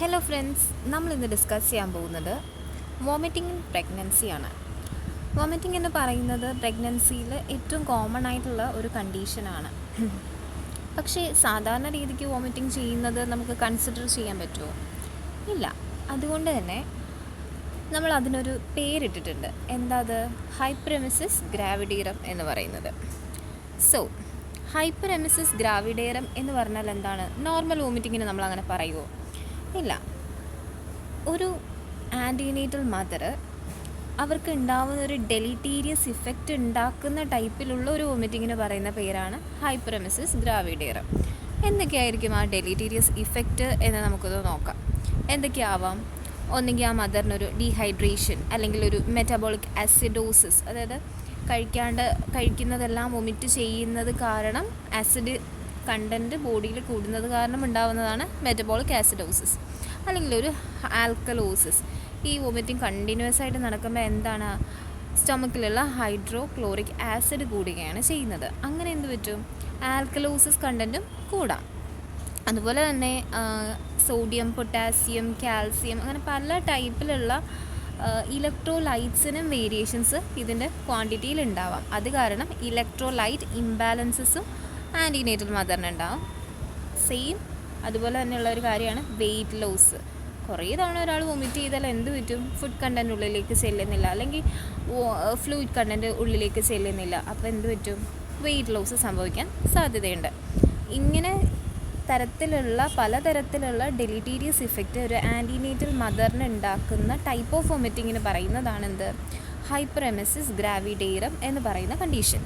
Hello friends, നമ്മളിന്ന് discuss ചെയ്യാൻ പോകുന്നത് വോമിറ്റിംഗ് ഇൻ പ്രഗ്നൻസിയാണ്. വോമിറ്റിംഗ് എന്ന് പറയുന്നത് പ്രഗ്നൻസിയിൽ ഏറ്റവും കോമൺ ആയിട്ടുള്ള ഒരു കണ്ടീഷനാണ്. പക്ഷേ സാധാരണ രീതിക്ക് വോമിറ്റിംഗ് ചെയ്യുന്നത് നമുക്ക് കൺസിഡർ ചെയ്യാൻ പറ്റുമോ? ഇല്ല. അതുകൊണ്ട് തന്നെ നമ്മൾ അതിനൊരു പേരിട്ടിട്ടുണ്ട്. എന്താ അത്? ഹൈപ്പറെമെസിസ് ഗ്രാവിഡേറം എന്ന് പറയുന്നത്. സോ ഹൈപ്പറെമെസിസ് ഗ്രാവിഡേറം എന്ന് പറഞ്ഞാൽ എന്താണ്? നോർമൽ വോമിറ്റിങ്ങിന് നമ്മൾ അങ്ങനെ പറയുമോ? ഇല്ല. ഒരു ആൻറ്റിനേറ്റൽ മദർ അവർക്ക് ഉണ്ടാവുന്ന ഒരു ഡെലിറ്റീരിയസ് ഇഫക്റ്റ് ഉണ്ടാക്കുന്ന ടൈപ്പിലുള്ള ഒരു വോമിറ്റിങ്ങിന് പറയുന്ന പേരാണ് ഹൈപ്പറെമെസിസ് ഗ്രാവിഡേറം. എന്തൊക്കെയായിരിക്കും ആ ഡെലിറ്റീരിയസ് ഇഫക്റ്റ് എന്ന് നമുക്കത് നോക്കാം. എന്തൊക്കെയാവാം? ഒന്നുകിൽ ആ മദറിനൊരു ഡീഹൈഡ്രേഷൻ, അല്ലെങ്കിൽ ഒരു മെറ്റബോളിക് ആസിഡോസിസ്, അതായത് കഴിക്കുന്നതെല്ലാം വൊമിറ്റ് ചെയ്യുന്നത് കാരണം ആസിഡ് കണ്ടൻറ്റ് ബോഡിയിൽ കൂടുന്നത് കാരണം ഉണ്ടാവുന്നതാണ് മെറ്റബോളിക് ആസിഡോസിസ്. അല്ലെങ്കിൽ ഒരു ആൽക്കലോസിസ്. ഈ വോമിറ്റിംഗ് കണ്ടിന്യൂസ് ആയിട്ട് നടക്കുമ്പോൾ എന്താണ്? സ്റ്റൊമക്കിലുള്ള ഹൈഡ്രോക്ലോറിക് ആസിഡ് കൂടുകയാണ് ചെയ്യുന്നത്. അങ്ങനെ എന്ത് പറ്റും? ആൽക്കലോസിസ് കണ്ടൻറ്റും കൂടാം. അതുപോലെ തന്നെ സോഡിയം, പൊട്ടാസ്യം, കാൽസ്യം, അങ്ങനെ പല ടൈപ്പിലുള്ള ഇലക്ട്രോലൈറ്റ്സിനും വേരിയേഷൻസ് ഇതിൻ്റെ ക്വാണ്ടിറ്റിയിൽ ഉണ്ടാവാം. അത് കാരണം ഇലക്ട്രോലൈറ്റ് ഇംബാലൻസസും ആൻറ്റിനേറ്റൽ മദറിനുണ്ടാവും. സെയിം അതുപോലെ തന്നെയുള്ള ഒരു കാര്യമാണ് വെയിറ്റ് ലോസ്. കുറേ തവണ ഒരാൾ വൊമിറ്റ് ചെയ്താൽ എന്ത് പറ്റും? ഫുഡ് കണ്ടൻറ്റ് ഉള്ളിലേക്ക് ചെല്ലുന്നില്ല, അല്ലെങ്കിൽ ഫ്ലൂയിഡ് കണ്ടൻറ്റ് ഉള്ളിലേക്ക് ചെല്ലുന്നില്ല. അപ്പോൾ എന്ത് പറ്റും? വെയിറ്റ് ലോസ് സംഭവിക്കാൻ സാധ്യതയുണ്ട്. ഇങ്ങനെ പലതരത്തിലുള്ള ഡെലിറ്റീരിയസ് ഇഫക്റ്റ് ഒരു ആൻറ്റിനേറ്റൽ മദറിന് ഉണ്ടാക്കുന്ന ടൈപ്പ് ഓഫ് വൊമിറ്റിങ്ങിന് പറയുന്നതാണ് എന്ത്? ഹൈപ്പറെമെസിസ് ഗ്രാവിഡേറം എന്ന് പറയുന്ന കണ്ടീഷൻ.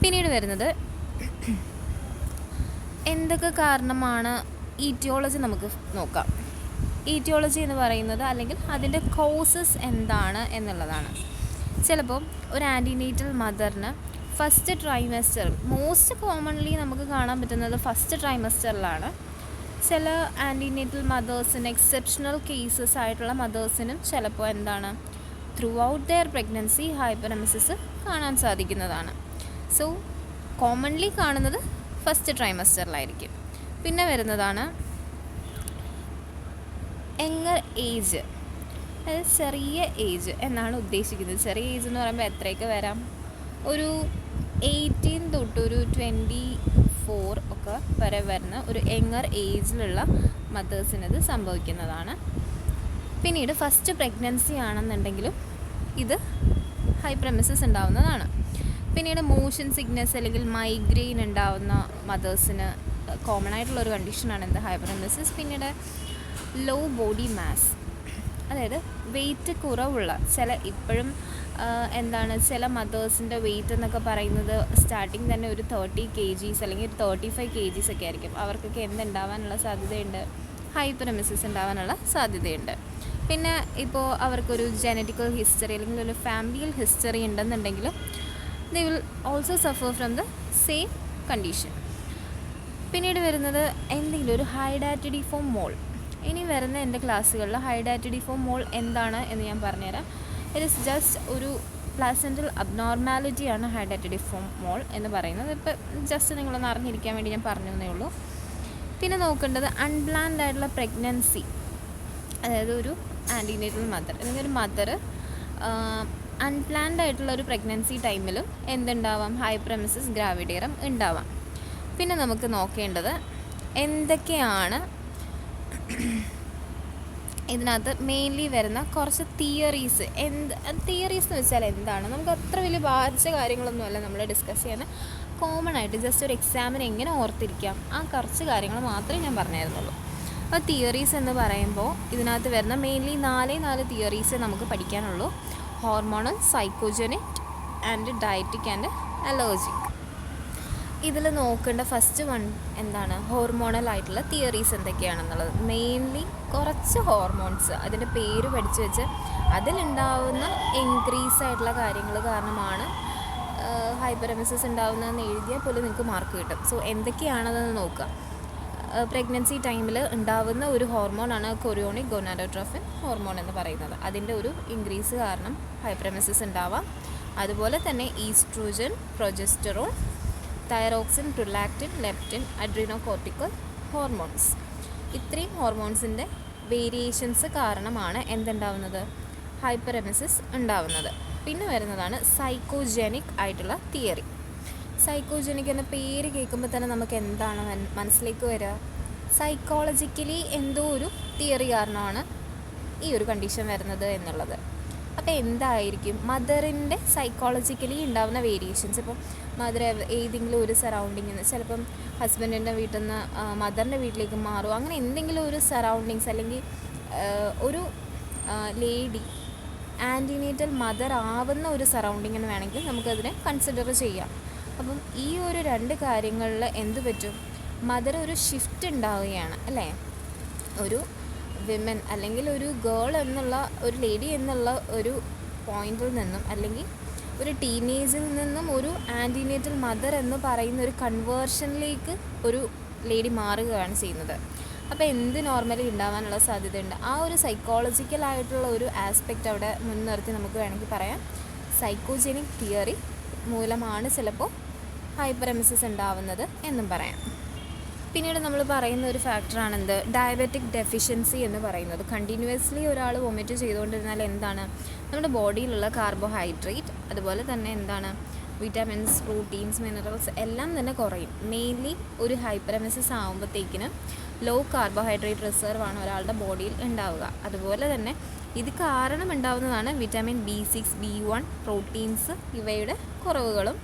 പിന്നീട് വരുന്നത് എന്തൊക്കെ കാരണമാണ് ഈറ്റിയോളജി നമുക്ക് നോക്കാം. ഈറ്റിയോളജി എന്ന് പറയുന്നത്, അല്ലെങ്കിൽ അതിൻ്റെ കോസസ് എന്താണ് എന്നുള്ളതാണ്. ചിലപ്പോൾ ഒരു ആൻറ്റിനേറ്റൽ മദറിന് ഫസ്റ്റ് ട്രൈമസ്റ്റർ, മോസ്റ്റ് കോമൺലി നമുക്ക് കാണാൻ പറ്റുന്നത് ഫസ്റ്റ് ട്രൈമസ്റ്ററിലാണ്. ചില ആൻറ്റിനേറ്റൽ മദേഴ്സിന്, എക്സെപ്ഷണൽ കേസസ് ആയിട്ടുള്ള മദേഴ്സിനും ചിലപ്പോൾ എന്താണ്, ത്രൂ ഔട്ട് ദെയർ പ്രഗ്നൻസി ഹൈപ്പറെമെസിസ് കാണാൻ സാധിക്കുന്നതാണ്. സോ കോമൺലി കാണുന്നത് ഫസ്റ്റ് ട്രൈമസ്റ്ററിലായിരിക്കും. പിന്നെ വരുന്നതാണ് യങ്ങർ ഏജ്, അതായത് ചെറിയ ഏജ് എന്നാണ് ഉദ്ദേശിക്കുന്നത്. ചെറിയ ഏജ് എന്ന് പറയുമ്പോൾ എത്രയൊക്കെ വരാം? ഒരു 18 തൊട്ടൊരു 24 ഒക്കെ വരെ വരുന്ന ഒരു യങ്ങർ ഏജിലുള്ള മദേഴ്സിനത് സംഭവിക്കുന്നതാണ്. പിന്നീട് ഫസ്റ്റ് പ്രഗ്നൻസി ആണെന്നുണ്ടെങ്കിലും ഇത് ഹൈപ്പറെമെസിസ് ഉണ്ടാവുന്നതാണ്. പിന്നീട് മോഷൻ സിക്നെസ് അല്ലെങ്കിൽ മൈഗ്രെയിൻ ഉണ്ടാവുന്ന മദേഴ്സിന് കോമൺ ആയിട്ടുള്ളൊരു കണ്ടീഷനാണ് എന്ത്? ഹൈപ്പറെമെസിസ്. പിന്നീട് ലോ ബോഡി മാസ്, അതായത് വെയിറ്റ് കുറവുള്ള ഇപ്പോഴും ചില മദേഴ്സിൻ്റെ വെയിറ്റ് എന്നൊക്കെ പറയുന്നത് സ്റ്റാർട്ടിങ് തന്നെ ഒരു 30 kgs അല്ലെങ്കിൽ ഒരു 35 kgs ഒക്കെ ആയിരിക്കും. അവർക്കൊക്കെ എന്തുണ്ടാവാനുള്ള സാധ്യതയുണ്ട്? ഹൈപ്പറെമെസിസ് ഉണ്ടാവാനുള്ള സാധ്യതയുണ്ട്. പിന്നെ ഇപ്പോൾ അവർക്കൊരു ജനറ്റിക്കൽ ഹിസ്റ്ററി അല്ലെങ്കിൽ ഒരു ഫാമിലിയൽ ഹിസ്റ്ററി ഉണ്ടെന്നുണ്ടെങ്കിലും they will also suffer from the same condition. പിന്നീട് വരുന്നത് എന്തെങ്കിലും ഒരു ഹൈഡാറ്റിഡിഫോം മോൾ. ഇനി വരുന്ന എൻ്റെ ക്ലാസ്സുകളിൽ ഹൈഡാറ്റിഡിഫോം മോൾ എന്താണ് എന്ന് ഞാൻ പറഞ്ഞുതരാം. ഇറ്റ് ഈസ് ജസ്റ്റ് ഒരു പ്ലാസെൻ്റൽ അബ്നോർമാലിറ്റിയാണ് ഹൈഡാറ്റിഡിഫോം മോൾ എന്ന് പറയുന്നത്. ഇപ്പോൾ ജസ്റ്റ് നിങ്ങളൊന്ന് അറിഞ്ഞിരിക്കാൻ വേണ്ടി ഞാൻ പറഞ്ഞു എന്നേ ഉള്ളൂ. പിന്നെ നോക്കേണ്ടത് അൺപ്ലാൻഡ് ആയിട്ടുള്ള പ്രഗ്നൻസി, അതായത് ഒരു ആൻറ്റിനേറ്റൽ മദർ അല്ലെങ്കിൽ ഒരു മദർ അൺപ്ലാൻഡ് ആയിട്ടുള്ള ഒരു പ്രഗ്നൻസി ടൈമിലും എന്തുണ്ടാവാം? ഹൈപ്പറെമെസിസ് ഗ്രാവിഡേറം ഉണ്ടാവാം. പിന്നെ നമുക്ക് നോക്കേണ്ടത് എന്തൊക്കെയാണ് ഇതിനകത്ത് മെയിൻലി വരുന്ന കുറച്ച് തിയറീസ്. തിയറീസ് എന്ന് വെച്ചാൽ എന്താണ്? നമുക്ക് അത്ര വലിയ ബാധിച്ച കാര്യങ്ങളൊന്നുമല്ല നമ്മൾ ഡിസ്കസ് ചെയ്യുന്നത്. കോമൺ ആയിട്ട് ജസ്റ്റ് ഒരു എക്സാമിന് എങ്ങനെ ഓർത്തിരിക്കാം, ആ കുറച്ച് കാര്യങ്ങൾ മാത്രമേ ഞാൻ പറഞ്ഞിരുന്നുള്ളൂ. അപ്പോൾ തിയറീസ് എന്ന് പറയുമ്പോൾ ഇതിനകത്ത് വരുന്ന മെയിൻലി 4 തിയറീസ് നമുക്ക് പഠിക്കാനുള്ളൂ. Hormonal, psychogenic and dietetic and allergic. ഇതിൽ നോക്കേണ്ട ഫസ്റ്റ് വൺ എന്താണ്? ഹോർമോണൽ ആയിട്ടുള്ള തിയറീസ് എന്തൊക്കെയാണെന്നുള്ളത്. മെയിൻലി കുറച്ച് ഹോർമോൺസ്, അതിൻ്റെ പേര് പഠിച്ചു വെച്ച് അതിലുണ്ടാവുന്ന ഇൻക്രീസ് ആയിട്ടുള്ള കാര്യങ്ങൾ കാരണമാണ് ഹൈപ്പറെമെസിസ് ഉണ്ടാവുന്നതെന്ന് എഴുതിയാൽ പോലും നിങ്ങൾക്ക് മാർക്ക് കിട്ടും. സോ എന്തൊക്കെയാണെന്ന് നോക്കുക. പ്രഗ്നൻസി ടൈമിൽ ഉണ്ടാവുന്ന ഒരു ഹോർമോണാണ് കൊറിയോണിക് ഗോനാഡോട്രോഫിൻ ഹോർമോൺ എന്ന് പറയുന്നത്. അതിൻ്റെ ഒരു ഇൻക്രീസ് കാരണം ഹൈപ്പറെമെസിസ് ഉണ്ടാവാം. അതുപോലെ തന്നെ oestrogen, progesterone, thyroxine, prolactin, leptin, adrenocortical hormones. ഇത്രയും ഹോർമോൺസിൻ്റെ വേരിയേഷൻസ് കാരണമാണ് എന്തുണ്ടാവുന്നത്, ഹൈപ്പറെമസിസ് ഉണ്ടാവുന്നത്. പിന്നെ വരുന്നതാണ് സൈക്കോജെനിക് ആയിട്ടുള്ള തിയറി. സൈക്കോജെനിക് എന്ന പേര് കേൾക്കുമ്പോൾ തന്നെ നമുക്ക് എന്താണ് മനസ്സിലേക്ക് വരിക, സൈക്കോളജിക്കലി എന്തോ ഒരു തിയറി കാരണമാണ് ഈ ഒരു കണ്ടീഷൻ വരുന്നത് എന്നുള്ളത്. അപ്പോൾ എന്തായിരിക്കും മദറിൻ്റെ സൈക്കോളജിക്കലി ഉണ്ടാകുന്ന വേരിയേഷൻസ്? ഇപ്പം മദർ ഏതെങ്കിലും ഒരു സറൗണ്ടിങ്ങിൽ നിന്ന്, ചിലപ്പം ഹസ്ബൻഡിൻ്റെ വീട്ടിൽ നിന്ന് മദറിൻ്റെ വീട്ടിലേക്ക് മാറും, അങ്ങനെ എന്തെങ്കിലും ഒരു സറൗണ്ടിങ്സ്, അല്ലെങ്കിൽ ഒരു ലേഡി ആൻറ്റിനേറ്റൽ മദർ ആവുന്ന ഒരു സറൗണ്ടിങ്ങിന് വേണമെങ്കിൽ നമുക്കതിനെ കൺസിഡർ ചെയ്യാം. അപ്പം ഈ ഒരു രണ്ട് കാര്യങ്ങളിൽ എന്ത് പറ്റും, മദർ ഒരു ഷിഫ്റ്റ് ഉണ്ടാവുകയാണ് അല്ലേ. ഒരു വിമൻ അല്ലെങ്കിൽ ഒരു ഗേൾ എന്നുള്ള, ഒരു ലേഡി എന്നുള്ള ഒരു പോയിന്റിൽ നിന്നും, അല്ലെങ്കിൽ ഒരു ടീനേജിൽ നിന്നും ഒരു ആൻറ്റിനേറ്റൽ മദർ എന്ന് പറയുന്ന ഒരു കൺവേർഷനിലേക്ക് ഒരു ലേഡി മാറുകയാണ് ചെയ്യുന്നത്. അപ്പോൾ എന്ത് നോർമലി ഉണ്ടാവാനുള്ള സാധ്യതയുണ്ട്? ആ ഒരു സൈക്കോളജിക്കലായിട്ടുള്ള ഒരു ആസ്പെക്റ്റ് അവിടെ മുൻനിർത്തി നമുക്ക് വേണമെങ്കിൽ പറയാം സൈക്കോജെനിക് തിയറി മൂലമാണ് ചിലപ്പോൾ ഹൈപ്പറെമസിസ് ഉണ്ടാവുന്നത് എന്നും പറയാം. പിന്നീട് നമ്മൾ പറയുന്ന ഒരു ഫാക്ടറാണ് എന്ത്, ഡയബറ്റിക് ഡെഫിഷ്യൻസി എന്ന് പറയുന്നത്. കണ്ടിന്യൂസ്ലി ഒരാൾ വൊമിറ്റ് ചെയ്തുകൊണ്ടിരുന്നാൽ എന്താണ്, നമ്മുടെ ബോഡിയിലുള്ള കാർബോഹൈഡ്രേറ്റ്, അതുപോലെ തന്നെ എന്താണ് വിറ്റാമിൻസ്, പ്രോട്ടീൻസ്, മിനറൽസ് എല്ലാം തന്നെ കുറയും. മെയിൻലി ഒരു ഹൈപ്പറെമസിസ് ആകുമ്പോഴത്തേക്കിന് ലോ കാർബോഹൈഡ്രേറ്റ് റിസർവ് ആണ് ഒരാളുടെ ബോഡിയിൽ ഉണ്ടാവുക. അതുപോലെ തന്നെ ഇത് കാരണം ഉണ്ടാവുന്നതാണ് വിറ്റാമിൻ B6, B1, പ്രോട്ടീൻസ് ഇവയുടെ കുറവുകളും.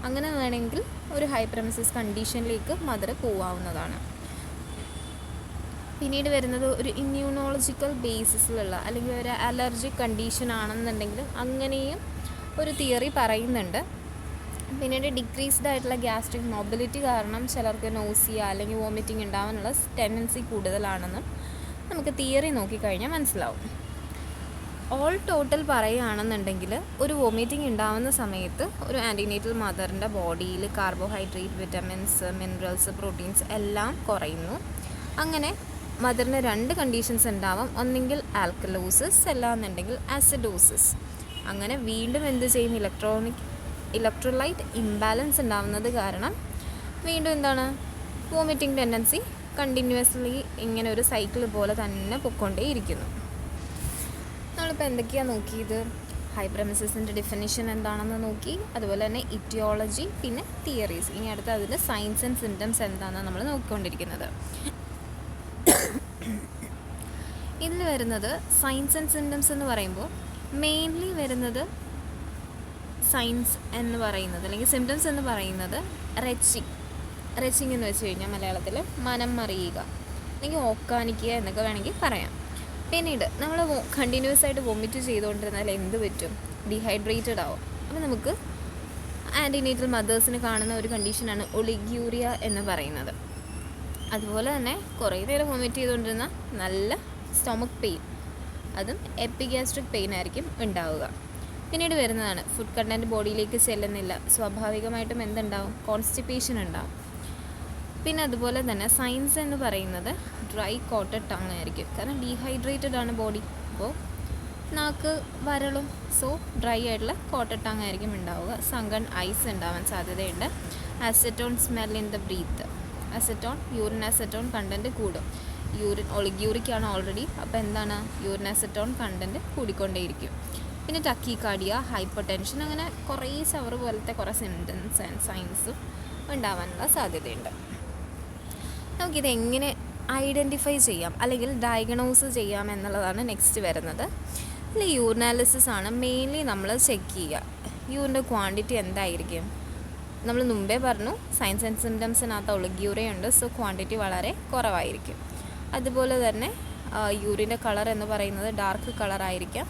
അങ്ങനെ വേണമെങ്കിൽ ഒരു ഹൈപ്പറെമസിസ് കണ്ടീഷനിലേക്ക് മദർ പോവാവുന്നതാണ്. പിന്നീട് വരുന്നത് ഒരു ഇമ്മ്യൂണോളജിക്കൽ ബേസിസിലുള്ള അല്ലെങ്കിൽ ഒരു അലർജിക് കണ്ടീഷൻ ആണെന്നുണ്ടെങ്കിൽ അങ്ങനെയും ഒരു തിയറി പറയുന്നുണ്ട്. പിന്നീട് ഡിക്രീസ്ഡ് ആയിട്ടുള്ള ഗ്യാസ്ട്രിക് മൊബിലിറ്റി കാരണം ചിലർക്ക് നോസിയ അല്ലെങ്കിൽ വോമിറ്റിംഗ് ഉണ്ടാവാനുള്ള ടെൻഡൻസി കൂടുതലാണെന്നും നമുക്ക് തിയറി നോക്കിക്കഴിഞ്ഞാൽ മനസ്സിലാവും. ഓൾ ടോട്ടൽ പറയുകയാണെന്നുണ്ടെങ്കിൽ ഒരു വോമിറ്റിംഗ് ഉണ്ടാവുന്ന സമയത്ത് ഒരു ആൻറ്റിനേറ്റൽ മദറിൻ്റെ ബോഡിയിൽ കാർബോഹൈഡ്രേറ്റ്, വിറ്റമിൻസ്, മിനറൽസ്, പ്രോട്ടീൻസ് എല്ലാം കുറയുന്നു. അങ്ങനെ മദറിന് രണ്ട് കണ്ടീഷൻസ് ഉണ്ടാവാം, ഒന്നെങ്കിൽ ആൽക്കലോസിസ് അല്ലാന്നുണ്ടെങ്കിൽ ആസിഡോസിസ്. അങ്ങനെ വീണ്ടും എന്ത് ചെയ്യും, ഇലക്ട്രോലൈറ്റ് ഇംബാലൻസ് ഉണ്ടാവുന്നത് കാരണം വീണ്ടും എന്താണ്, വോമിറ്റിംഗ് ടെൻഡൻസി കണ്ടിന്യൂസ്ലി ഇങ്ങനെ ഒരു സൈക്കിൾ പോലെ തന്നെ പൊയ്ക്കൊണ്ടേയിരിക്കുന്നു. നമ്മളിപ്പോൾ എന്തൊക്കെയാണ് നോക്കിയത്, ഹൈപ്പറെമസിസിൻ്റെ ഡെഫിനിഷൻ എന്താണെന്ന് നോക്കി, അതുപോലെ തന്നെ ഇറ്റിയോളജി, പിന്നെ തിയറീസ്. ഇനി അടുത്ത അതിൻ്റെ സൈൻസ് ആൻഡ് സിംറ്റംസ് എന്താണെന്ന് നമ്മൾ നോക്കിക്കൊണ്ടിരിക്കുന്നത്. ഇതിൽ വരുന്നത് സൈൻസ് ആൻഡ് സിംറ്റംസ് എന്ന് പറയുമ്പോൾ മെയിൻലി വരുന്നത് സൈൻസ് എന്ന് പറയുന്നത് അല്ലെങ്കിൽ സിംറ്റംസ് എന്ന് പറയുന്നത് റെച്ചിങ് എന്ന് വെച്ച് കഴിഞ്ഞാൽ മലയാളത്തിൽ മനം മറിയുക അല്ലെങ്കിൽ ഓക്കാനിക്കുക എന്നൊക്കെ വേണമെങ്കിൽ പറയാം. പിന്നീട് നമ്മൾ കണ്ടിന്യൂസ് ആയിട്ട് വൊമിറ്റ് ചെയ്തുകൊണ്ടിരുന്നാൽ എന്ത് പറ്റും, ഡീഹൈഡ്രേറ്റഡ് ആവും. അപ്പോൾ നമുക്ക് ആൻറ്റിനേറ്റൽ മദേഴ്സിന് കാണുന്ന ഒരു കണ്ടീഷനാണ് ഒളിഗ്യൂറിയ എന്ന് പറയുന്നത്. അതുപോലെ തന്നെ കുറേ നേരം വൊമിറ്റ് ചെയ്തുകൊണ്ടിരുന്ന നല്ല സ്റ്റൊമക്ക് പെയിൻ, അതും എപ്പിഗ്യാസ്ട്രിക് പെയിൻ ആയിരിക്കും ഉണ്ടാവുക. പിന്നീട് വരുന്നതാണ് ഫുഡ് കണ്ടൻറ്റ് ബോഡിയിലേക്ക് ചെല്ലുന്നില്ല, സ്വാഭാവികമായിട്ടും എന്തുണ്ടാവും, കോൺസ്റ്റിപ്പേഷൻ ഉണ്ടാവും. പിന്നെ അതുപോലെ തന്നെ സൈൻസ് എന്ന് പറയുന്നത് ഡ്രൈ കോട്ടഡ് ടങ് ആയിരിക്കും, കാരണം ഡീഹൈഡ്രേറ്റഡ് ആണ് ബോഡി. അപ്പോൾ നാക്ക് വരളും, സോ ഡ്രൈ ആയിട്ടുള്ള കോട്ടഡ് ടങ് ആയിരിക്കും ഉണ്ടാവുക. സങ്കൺ ഐസ് ഉണ്ടാവാൻ സാധ്യതയുണ്ട്. Acetone smell in the breath, urine acetone content കൂടും. ഒളിഗ്യൂറിക്കാണ് ഓൾറെഡി, അപ്പോൾ എന്താണ്, യൂറിൻ അസറ്റോൺ കണ്ടൻറ്റ് കൂടിക്കൊണ്ടേയിരിക്കും. പിന്നെ ടക്കിക്കാർഡിയ, ഹൈപ്പർ ടെൻഷൻ, അങ്ങനെ കുറേ സവർ പോലത്തെ കുറേ സിംറ്റംസ് ആൻഡ് സൈൻസും ഉണ്ടാവാനുള്ള സാധ്യതയുണ്ട്. നമുക്കിത് എങ്ങനെ ഐഡൻറ്റിഫൈ ചെയ്യാം അല്ലെങ്കിൽ ഡയഗ്നോസ് ചെയ്യാം എന്നുള്ളതാണ് നെക്സ്റ്റ് വരുന്നത്. ഇതിൽ യൂറിനാലിസിസ് ആണ് മെയിൻലി നമ്മൾ ചെക്ക് ചെയ്യുക. യൂറിൻ്റെ ക്വാണ്ടിറ്റി എന്തായിരിക്കും, നമ്മൾ മുമ്പേ പറഞ്ഞു സൈൻസ് ആൻഡ് സിംറ്റംസിനകത്ത് ഒളിഗ്യൂറിയ ഉണ്ട്, സോ ക്വാണ്ടിറ്റി വളരെ കുറവായിരിക്കും. അതുപോലെ തന്നെ യൂറിൻ്റെ കളർ എന്ന് പറയുന്നത് ഡാർക്ക് കളറായിരിക്കാം,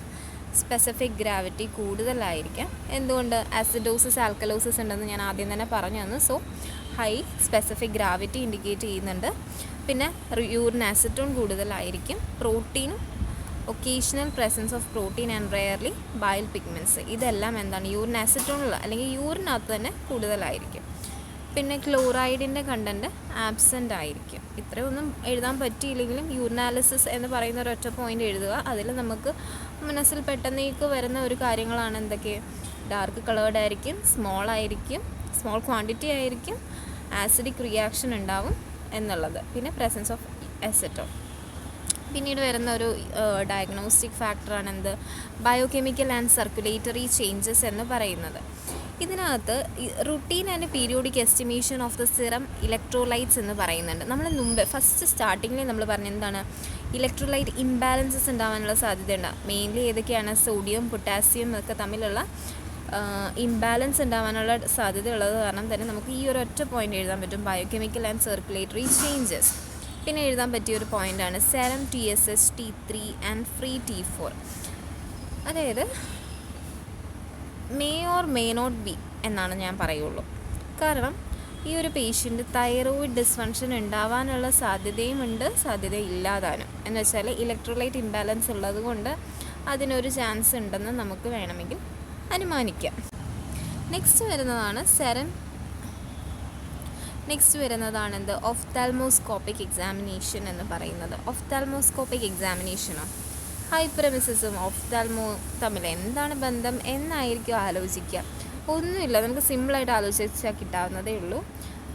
സ്പെസിഫിക് ഗ്രാവിറ്റി കൂടുതലായിരിക്കാം. എന്തുകൊണ്ട്, ആസിഡോസിസ്, ആൽക്കലോസിസ് ഉണ്ടെന്ന് ഞാൻ ആദ്യം തന്നെ പറഞ്ഞു തന്നു. So high specific gravity indicate ചെയ്യുന്നുണ്ട്. പിന്നെ യൂറിൻ അസറ്റോൺ കൂടുതലായിരിക്കും. പ്രോട്ടീനും occasional presence of protein and rarely bile pigments, ഇതെല്ലാം എന്താണ്, യൂറിൻ അസറ്റോണിൽ അല്ലെങ്കിൽ യൂറിനകത്ത് തന്നെ കൂടുതലായിരിക്കും. പിന്നെ ക്ലോറൈഡിൻ്റെ കണ്ടൻറ്റ് ആബ്സെൻ്റ് ആയിരിക്കും. ഇത്രയൊന്നും എഴുതാൻ പറ്റിയില്ലെങ്കിലും യൂറിനാലിസിസ് എന്ന് പറയുന്ന ഒരൊറ്റ പോയിൻ്റ് എഴുതുക. അതിൽ നമുക്ക് മനസ്സിൽ പെട്ടെന്നേക്ക് വരുന്ന ഒരു കാര്യങ്ങളാണ് എന്തൊക്കെ, ഡാർക്ക് കളേർഡ് ആയിരിക്കും, സ്മോൾ ക്വാണ്ടിറ്റി ആയിരിക്കും, ആസിഡിക് റിയാക്ഷൻ ഉണ്ടാവും എന്നുള്ളത്. പിന്നെ പ്രസൻസ് ഓഫ് അസറ്റോൺ. പിന്നീട് വരുന്ന ഒരു ഡയഗ്നോസ്റ്റിക് ഫാക്ടറാണ് എന്ത്, ബയോകെമിക്കൽ ആൻഡ് സർക്കുലേറ്ററി ചേഞ്ചസ് എന്ന് പറയുന്നത്. ഇതിനകത്ത് routine and periodic estimation of the serum electrolytes എന്ന് പറയുന്നുണ്ട്. നമ്മൾ മുമ്പ് ഫസ്റ്റ് സ്റ്റാർട്ടിങ്ങിൽ നമ്മൾ പറഞ്ഞ എന്താണ്, ഇലക്ട്രോലൈറ്റ് ഇംബാലൻസസ് ഉണ്ടാകാനുള്ള സാധ്യതയുണ്ട്. മെയിൻലി ഏതൊക്കെയാണ്, സോഡിയം പൊട്ടാസ്യം ഒക്കെ തമ്മിലുള്ള ഇംബാലൻസ് ഉണ്ടാകാനുള്ള സാധ്യത ഉള്ളത് കാരണം തന്നെ നമുക്ക് ഈ ഒരു ഒറ്റ പോയിന്റ് എഴുതാൻ പറ്റും, ബയോകെമിക്കൽ ആൻഡ് സർക്കുലേറ്ററി ചേഞ്ചസ്. പിന്നെ എഴുതാൻ പറ്റിയ ഒരു പോയിൻ്റാണ് serum TSH T3 and free T4. അതായത് may or may not be എന്നാണ് ഞാൻ പറയുള്ളൂ. കാരണം ഈ ഒരു പേഷ്യൻ്റ് തൈറോയിഡ് ഡിസ്ഫങ്ഷൻ ഉണ്ടാവാനുള്ള സാധ്യതയുമുണ്ട്, സാധ്യത ഇല്ലാതാനും. എന്ന് വെച്ചാൽ ഇലക്ട്രോലൈറ്റ് ഇംബാലൻസ് ഉള്ളത് കൊണ്ട് അതിനൊരു ചാൻസ് ഉണ്ടെന്ന് നമുക്ക് വേണമെങ്കിൽ അനുമാനിക്കാം. നെക്സ്റ്റ് വരുന്നതാണ് എന്ത്, ഒഫ്താൽമോസ്കോപ്പിക് എക്സാമിനേഷൻ എന്ന് പറയുന്നത്. ഒഫ്താൽമോസ്കോപ്പിക് എക്സാമിനേഷനോ ഹൈപ്പറമെസിസും ഒഫ്താൽമോ തമ്മിൽ എന്താണ് ബന്ധം എന്നായിരിക്കും ആലോചിക്കുക. ഒന്നുമില്ല, നമുക്ക് സിമ്പിളായിട്ട് ആലോചിച്ചാൽ കിട്ടാവുന്നതേ ഉള്ളൂ.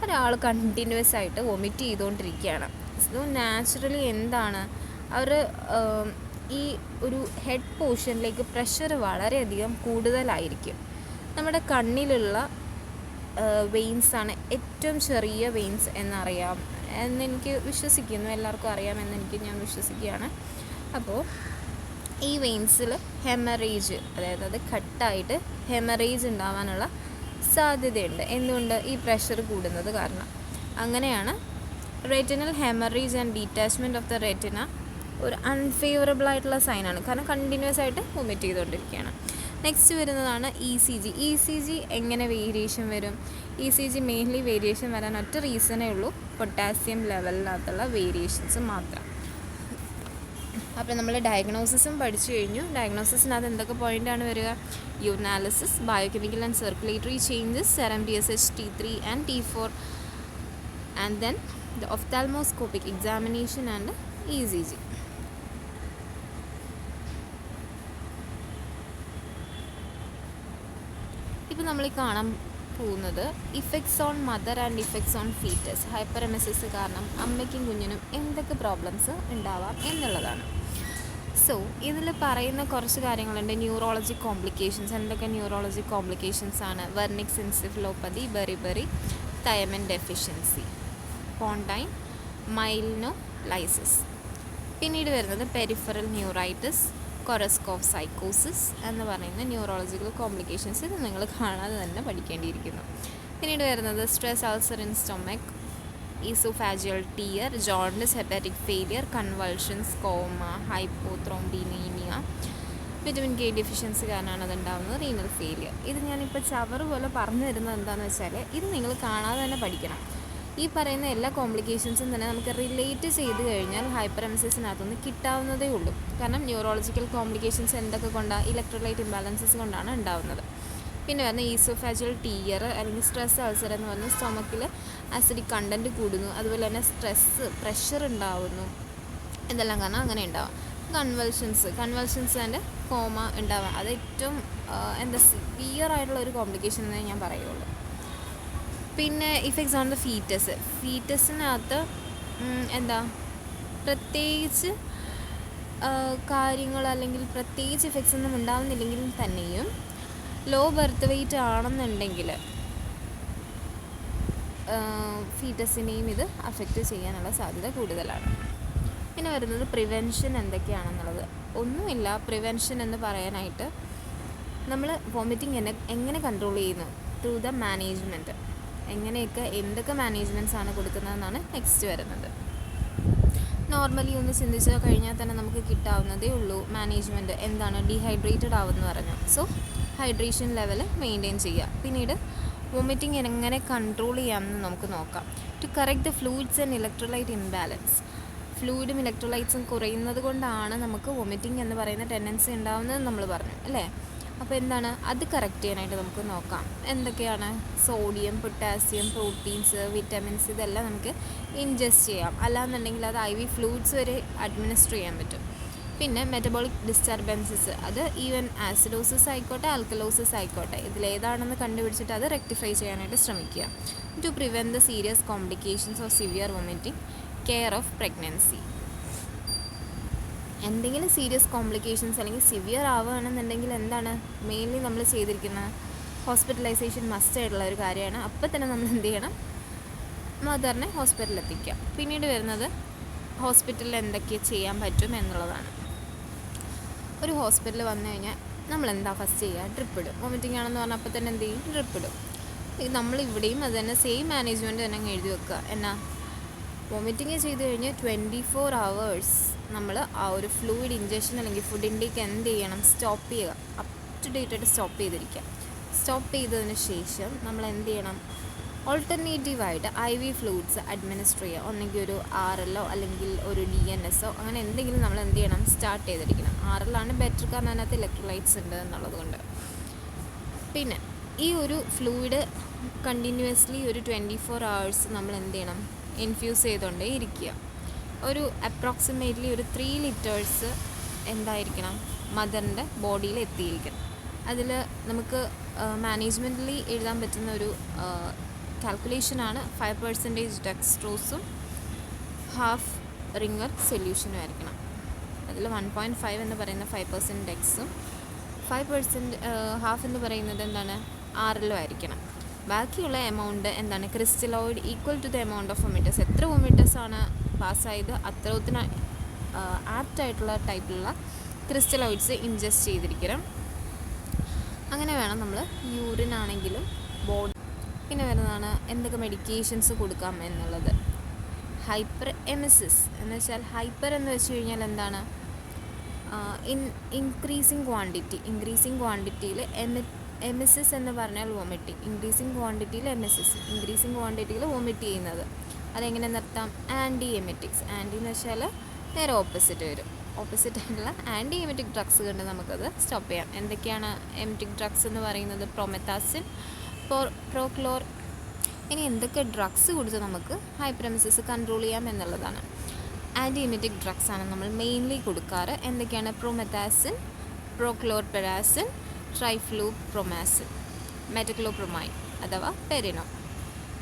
ഒരാൾ കണ്ടിന്യൂസ് ആയിട്ട് വൊമിറ്റ് ചെയ്തുകൊണ്ടിരിക്കുകയാണ്. സോ നാച്ചുറലി എന്താണ്, അവർ ഈ ഒരു ഹെഡ് പോർഷനിലേക്ക് പ്രഷർ വളരെയധികം കൂടുതലായിരിക്കും. നമ്മുടെ കണ്ണിലുള്ള വെയിൻസാണ് ഏറ്റവും ചെറിയ വെയിൻസ് എന്നറിയാം എന്നെനിക്ക് വിശ്വസിക്കുന്നു, എല്ലാവർക്കും അറിയാമെന്നെനിക്ക് ഞാൻ വിശ്വസിക്കുകയാണ്. അപ്പോൾ ഈ വെയിൻസിൽ ഹെമറേജ്, അതായത് അത് കട്ടായിട്ട് ഹെമറേജ് ഉണ്ടാവാനുള്ള സാധ്യതയുണ്ട്. എന്തുകൊണ്ട്, ഈ പ്രഷർ കൂടുന്നത് കാരണം. അങ്ങനെയാണ് retinal haemorrhage and detachment of the retina ഒരു അൺഫേവറബിൾ ആയിട്ടുള്ള സൈനാണ്, കാരണം കണ്ടിന്യൂസ് ആയിട്ട് വൊമിറ്റ് ചെയ്തുകൊണ്ടിരിക്കുകയാണ്. നെക്സ്റ്റ് വരുന്നതാണ് ECG. എങ്ങനെ വേരിയേഷൻ വരും? ECG മെയിൻലി വേരിയേഷൻ വരാൻ ഒറ്റ റീസണേ ഉള്ളൂ, പൊട്ടാസ്യം ലെവലിനകത്തുള്ള വേരിയേഷൻസ് മാത്രം. അപ്പോൾ നമ്മൾ ഡയഗ്നോസിസും പഠിച്ചു കഴിഞ്ഞു. ഡയഗ്നോസിസിനകത്ത് എന്തൊക്കെ പോയിൻ്റാണ് വരിക, urinalysis, biochemical and circulatory changes, serum TSH T3 and T4, and then the ophthalmoscopic examination and ECG. ഇപ്പോൾ നമ്മൾ കാണാൻ പോകുന്നത് effects on mother and effects on foetus. Hyperemesis കാരണം അമ്മയ്ക്കും കുഞ്ഞിനും എന്തൊക്കെ പ്രോബ്ലംസ് ഉണ്ടാവാം എന്നുള്ളതാണ്. സോ ഇതിൽ പറയുന്ന കുറച്ച് കാര്യങ്ങളുണ്ട്. Neurology complications. എന്തൊക്കെ ന്യൂറോളജി കോംപ്ലിക്കേഷൻസ് ആണ്? വെർണിക് encephalopathy, beriberi, thymine deficiency, pontine മൈലിനോലൈസിസ്. പിന്നീട് വരുന്നത് പെരിഫറൽ ന്യൂറൈറ്റിസ്, കൊറസ്കോഫ് സൈക്കോസിസ് എന്ന് പറയുന്ന ന്യൂറോളജിക്കൽ കോംപ്ലിക്കേഷൻസ്. ഇത് നിങ്ങൾ കാണാതെ തന്നെ പഠിക്കേണ്ടിയിരിക്കുന്നു. പിന്നീട് വരുന്നത് stress ulcer in stomach, oesophageal tear, jaundice, hepatic failure, convulsions, coma, hypoprothrombinaemia, vitamin K deficiency കാരണമാണ് അതുണ്ടാകുന്നത്, റീനൽ ഫെയിലിയർ. ഇത് ഞാനിപ്പോൾ ചവറ് പോലെ പറഞ്ഞു തരുന്നത് എന്താണെന്ന് വെച്ചാൽ ഇത് നിങ്ങൾ കാണാതെ തന്നെ പഠിക്കണം. ഈ പറയുന്ന എല്ലാ കോംപ്ലിക്കേഷൻസും തന്നെ നമുക്ക് റിലേറ്റ് ചെയ്ത് കഴിഞ്ഞാൽ ഹൈപ്പറമെസിസിനകത്തുനിന്ന് കിട്ടാവുന്നതേ ഉള്ളൂ. കാരണം ന്യൂറോളജിക്കൽ കോംപ്ലിക്കേഷൻസ് എന്തൊക്കെ കൊണ്ടാണ്, ഇലക്ട്രോലൈറ്റ് ഇംബാലൻസസ് കൊണ്ടാണ് ഉണ്ടാവുന്നത്. പിന്നെ വരുന്ന ഈസോഫാജിയൽ ടിയർ അല്ലെങ്കിൽ സ്ട്രെസ് അൾസർ എന്ന് പറഞ്ഞാൽ സ്റ്റൊമക്കിൽ ആസിഡിക് കണ്ടൻറ്റ് കൂടുന്നു, അതുപോലെ തന്നെ പ്രഷർ ഉണ്ടാവുന്നു, ഇതെല്ലാം കാരണം അങ്ങനെ ഉണ്ടാവാം. കൺവൾഷൻസ് ആൻഡ് കോമ ഉണ്ടാവാം. അത് ഏറ്റവും സിവിയർ ആയിട്ടുള്ള ഒരു കോംപ്ലിക്കേഷൻ എന്നേ ഞാൻ പറയുള്ളൂ. പിന്നെ ഇഫക്ട്സ് ഓൺ ദ ഫീറ്റസിനകത്ത് പ്രത്യേകിച്ച് കാര്യങ്ങൾ അല്ലെങ്കിൽ പ്രത്യേകിച്ച് ഇഫക്ട്സ് ഒന്നും ഉണ്ടാവുന്നില്ലെങ്കിലും തന്നെയും ലോ ബർത്ത് വെയ്റ്റ് ആണെന്നുണ്ടെങ്കിൽ ഫീറ്റസിനെയും ഇത് അഫക്റ്റ് ചെയ്യാനുള്ള സാധ്യത കൂടുതലാണ്. പിന്നെ വരുന്നത് പ്രിവെൻഷൻ എന്തൊക്കെയാണെന്നുള്ളത്. ഒന്നുമില്ല, പ്രിവെൻഷൻ എന്ന് പറയാനായിട്ട് നമ്മൾ വോമിറ്റിംഗ് എങ്ങനെ കൺട്രോൾ ചെയ്യുന്നു, ത്രൂ ദ മാനേജ്മെൻറ്റ്. എന്തൊക്കെ മാനേജ്മെൻറ്റ്സ് ആണ് കൊടുക്കുന്നതെന്നാണ് നെക്സ്റ്റ് വരുന്നത്. നോർമലി ഒന്ന് ചിന്തിച്ച് കഴിഞ്ഞാൽ തന്നെ നമുക്ക് കിട്ടാവുന്നതേ ഉള്ളൂ മാനേജ്മെൻറ്റ്. എന്താണ്, ഡീഹൈഡ്രേറ്റഡ് ആവുമെന്ന് പറഞ്ഞു. സോ ഹൈഡ്രേഷൻ ലെവൽ മെയിൻറ്റെയിൻ ചെയ്യുക. പിന്നീട് വോമിറ്റിംഗ് എങ്ങനെ കൺട്രോൾ ചെയ്യാമെന്ന് നമുക്ക് നോക്കാം. To correct the fluids and electrolyte imbalance. ഫ്ലൂയിഡും ഇലക്ട്രോലൈറ്റ്സും കുറയുന്നത് കൊണ്ടാണ് നമുക്ക് വോമിറ്റിംഗ് എന്ന് പറയുന്ന ടെൻഡൻസി ഉണ്ടാവുന്നത് നമ്മൾ പറഞ്ഞു അല്ലേ. അപ്പോൾ എന്താണ്, അത് കറക്റ്റ് ചെയ്യാനായിട്ട് നമുക്ക് നോക്കാം. എന്തൊക്കെയാണ്, സോഡിയം, പൊട്ടാസ്യം, പ്രോട്ടീൻസ്, വിറ്റാമിൻസ്, ഇതെല്ലാം നമുക്ക് ഇൻജസ്റ്റ് ചെയ്യാം. അല്ലാന്നുണ്ടെങ്കിൽ അത് IV ഫ്ലൂയിഡ്സ് വരെ അഡ്മിനിസ്റ്റർ ചെയ്യാൻ പറ്റും. പിന്നെ മെറ്റബോളിക് ഡിസ്റ്റർബൻസസ്, അത് ഈവൻ ആസിഡോസിസ് ആയിക്കോട്ടെ ആൽക്കലോസിസ് ആയിക്കോട്ടെ, ഇതിലേതാണെന്ന് കണ്ടുപിടിച്ചിട്ട് അത് റെക്ടിഫൈ ചെയ്യാനായിട്ട് ശ്രമിക്കുക. To prevent the serious complications of severe vomiting, care of pregnancy. എന്തെങ്കിലും സീരിയസ് കോംപ്ലിക്കേഷൻസ് അല്ലെങ്കിൽ സിവിയർ ആവുകയാണെന്നുണ്ടെങ്കിൽ എന്താണ് മെയിൻലി നമ്മൾ ചെയ്തിരിക്കുന്നത്, ഹോസ്പിറ്റലൈസേഷൻ മസ്റ്റ് ആയിട്ടുള്ള ഒരു കാര്യമാണ്. അപ്പോൾ തന്നെ നമ്മൾ എന്ത് ചെയ്യണം, മദറിനെ ഹോസ്പിറ്റലിൽ എത്തിക്കുക. പിന്നീട് വരുന്നത് ഹോസ്പിറ്റലിൽ എന്തൊക്കെ ചെയ്യാൻ പറ്റും എന്നുള്ളതാണ്. ഒരു ഹോസ്പിറ്റലിൽ വന്നു കഴിഞ്ഞാൽ നമ്മൾ എന്താ ഫസ്റ്റ് ചെയ്യുക, ഡ്രിപ്പ് ഇടും. വോമിറ്റിംഗ് ആണെന്ന് പറഞ്ഞാൽ അപ്പോൾ തന്നെ എന്ത് ചെയ്യും, ഡ്രിപ്പ് ഇടും. നമ്മളിവിടെയും അത് തന്നെ സെയിം മാനേജ്മെൻറ്റ് തന്നെ അങ്ങ് എഴുതി വെക്കുക. എന്നാ വോമിറ്റിങ് ചെയ്ത് കഴിഞ്ഞ് 24 hours നമ്മൾ ആ ഒരു ഫ്ലൂയിഡ് ഇഞ്ചക്ഷൻ അല്ലെങ്കിൽ ഫുഡ് ഇൻടേക്ക് എന്ത് ചെയ്യണം, സ്റ്റോപ്പ് ചെയ്യുക. അപ് ടു ഡേറ്റ് ആയിട്ട് സ്റ്റോപ്പ് ചെയ്തിരിക്കുക. സ്റ്റോപ്പ് ചെയ്തതിന് ശേഷം നമ്മൾ എന്ത് ചെയ്യണം, ഓൾട്ടർനേറ്റീവായിട്ട് IV ഫ്ലൂയിഡ്സ് അഡ്മിനിസ്റ്റർ ചെയ്യുക. ഒന്നെങ്കിൽ ഒരു RL അല്ലെങ്കിൽ ഒരു DNS അങ്ങനെ എന്തെങ്കിലും നമ്മൾ എന്ത് ചെയ്യണം, സ്റ്റാർട്ട് ചെയ്തിരിക്കണം. RL ബെറ്റർ, കാരണം അതിനകത്ത് ഇലക്ട്രോലൈറ്റ്സ് ഉണ്ട് എന്നുള്ളത് കൊണ്ട്. പിന്നെ ഈ ഒരു ഫ്ലൂയിഡ് കണ്ടിന്യൂസ്ലി ഒരു 24 hours നമ്മൾ എന്ത് ചെയ്യണം, ഇൻഫ്യൂസ് ചെയ്തുകൊണ്ടേ ഇരിക്കുക. ഒരു അപ്രോക്സിമേറ്റ്ലി ഒരു 3 liters എന്തായിരിക്കണം, മദറിൻ്റെ ബോഡിയിൽ എത്തിയിരിക്കണം. അതിൽ നമുക്ക് മാനേജ്മെൻ്റലി എഴുതാൻ പറ്റുന്ന ഒരു കാൽക്കുലേഷനാണ് 5% ഡെക്സ്ട്രോസും ഹാഫ് റിംഗർ സൊല്യൂഷനും ആയിരിക്കണം. അതിൽ 1.5 എന്ന് പറയുന്ന 5% ഡെക്സും 5% ഹാഫ് എന്ന് പറയുന്നത് എന്താണ്, RL ആയിരിക്കണം. ബാക്കിയുള്ള എമൗണ്ട് എന്താണ്, crystalloid equal to the amount of vomiters. എത്ര വൊമിറ്റേഴ്സാണ് പാസ്സായത് അത്രത്തിന് ആപ്റ്റായിട്ടുള്ള ടൈപ്പിലുള്ള ക്രിസ്റ്റലോയിഡ്സ് ഇൻജസ്റ്റ് ചെയ്തിരിക്കണം. അങ്ങനെ വേണം നമ്മൾ യൂറിൻ ആണെങ്കിലും ബോഡി. പിന്നെ വരുന്നതാണ് എന്തൊക്കെ മെഡിക്കേഷൻസ് കൊടുക്കാം എന്നുള്ളത്. ഹൈപ്പർ എമിസിസ് എന്ന് വെച്ചാൽ, ഹൈപ്പർ എന്ന് വെച്ച് കഴിഞ്ഞാൽ എന്താണ്, ഇൻക്രീസിങ് ക്വാണ്ടിറ്റിയിൽ എമിസിസ് എന്ന് പറഞ്ഞാൽ വോമിറ്റിംഗ്, ഇൻക്രീസിങ് ക്വാണ്ടിറ്റിയിൽ എമിസിസ്, ഇൻക്രീസിങ് ക്വാണ്ടിറ്റിയിൽ വോമിറ്റ് ചെയ്യുന്നത്. അതെങ്ങനെ നിർത്താം, ആൻറ്റി എമിറ്റിക്സ്. ആൻറ്റി എന്ന് വെച്ചാൽ നേരെ ഓപ്പോസിറ്റ് വരും. ഓപ്പോസിറ്റ് ആയിട്ടുള്ള ആൻറ്റി എമിറ്റിക് ഡ്രഗ്സ് കൊണ്ട് നമുക്കത് സ്റ്റോപ്പ് ചെയ്യാം. എന്തൊക്കെയാണ് എമിറ്റിക് ഡ്രഗ്സ് എന്ന് പറയുന്നത്, പ്രൊമെത്താസിൻ, പ്രോക്ലോർ. ഇനി എന്തൊക്കെ ഡ്രഗ്സ് കൊടുത്ത് നമുക്ക് ഹൈപ്പറെമിസിസ് കൺട്രോൾ ചെയ്യാം എന്നുള്ളതാണ്. ആൻറ്റി എമിറ്റിക് ഡ്രഗ്സ് ആണ് നമ്മൾ മെയിൻലി കൊടുക്കാറ്. എന്തൊക്കെയാണ്, പ്രൊമെത്താസിൻ, പ്രോക്ലോർപെരാസിൻ, ട്രൈഫ്ലൂപ്രൊമാസിൻ, മെറ്റക്ലോപ്രൊമൈൻ അഥവാ പെരിനോ.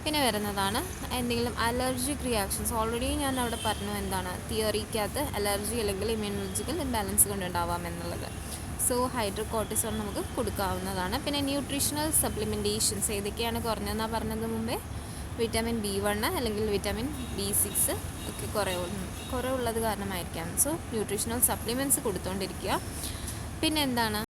പിന്നെ വരുന്നതാണ് എന്തെങ്കിലും അലർജിക് റിയാക്ഷൻസ്. ഓൾറെഡി ഞാൻ അവിടെ പറഞ്ഞു എന്താണ്, തിയറിക്കകത്ത് അലർജി അല്ലെങ്കിൽ ഇമ്മ്യൂണോളജിക്കൽ ഇംബാലൻസ് കൊണ്ടുണ്ടാവാം എന്നുള്ളത്. സോ ഹൈഡ്രോകോർട്ടിസോൺ നമുക്ക് കൊടുക്കാവുന്നതാണ്. പിന്നെ ന്യൂട്രീഷണൽ സപ്ലിമെൻറ്റേഷൻസ് ഏതൊക്കെയാണ് കുറഞ്ഞതെന്നാണ് പറഞ്ഞത് മുമ്പേ. വിറ്റാമിൻ B1 അല്ലെങ്കിൽ വിറ്റാമിൻ B6 ഒക്കെ കുറവുള്ളത് കാരണമായിരിക്കാം. സോ ന്യൂട്രീഷണൽ സപ്ലിമെൻറ്റ്സ് കൊടുത്തുകൊണ്ടിരിക്കുക. പിന്നെ എന്താണ്,